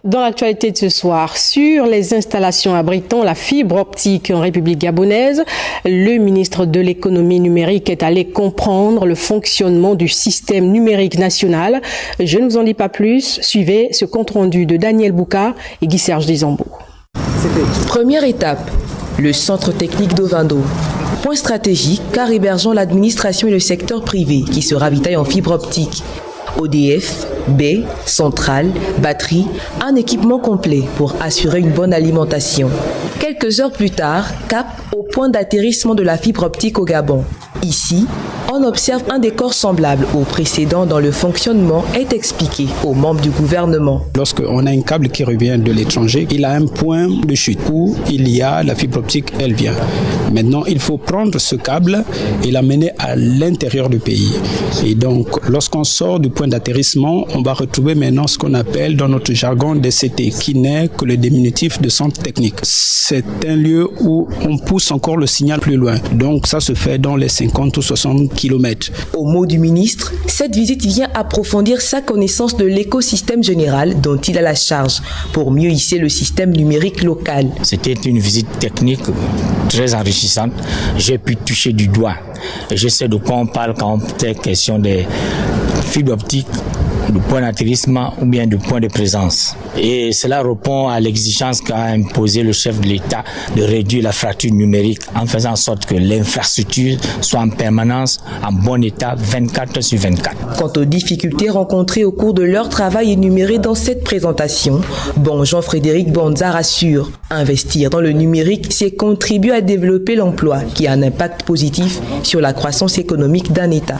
Dans l'actualité de ce soir, sur les installations abritant la fibre optique en République gabonaise, le ministre de l'économie numérique est allé comprendre le fonctionnement du système numérique national. Je ne vous en dis pas plus. Suivez ce compte-rendu de Daniel Bouka et Guy Serge Desambeau. Première étape, le centre technique d'Ovando. Point stratégique car hébergeant l'administration et le secteur privé qui se ravitaillent en fibre optique. ODF, baie, centrale, batterie, un équipement complet pour assurer une bonne alimentation. Quelques heures plus tard, cap au point d'atterrissement de la fibre optique au Gabon. Ici, on observe un décor semblable au précédent dont le fonctionnement est expliqué aux membres du gouvernement. Lorsqu'on a un câble qui revient de l'étranger, il a un point de chute où il y a la fibre optique, elle vient. Maintenant, il faut prendre ce câble et l'amener à l'intérieur du pays. Et donc, lorsqu'on sort du point d'atterrissement, on va retrouver maintenant ce qu'on appelle dans notre jargon DCT, qui n'est que le diminutif de centre technique. C'est un lieu où on pousse encore le signal plus loin. Donc, ça se fait dans les 50 ou 60 km. Au mot du ministre, cette visite vient approfondir sa connaissance de l'écosystème général dont il a la charge pour mieux hisser le système numérique local. C'était une visite technique très enrichissante. J'ai pu toucher du doigt. Et je sais de quoi on parle quand on est question des fibres optiques, de point d'atterrissement ou bien de point de présence. Et cela répond à l'exigence qu'a imposé le chef de l'État de réduire la fracture numérique en faisant en sorte que l'infrastructure soit en permanence, en bon état, 24 heures sur 24. Quant aux difficultés rencontrées au cours de leur travail énuméré dans cette présentation, Jean-Frédéric Bonza rassure. Investir dans le numérique, c'est contribuer à développer l'emploi qui a un impact positif sur la croissance économique d'un État.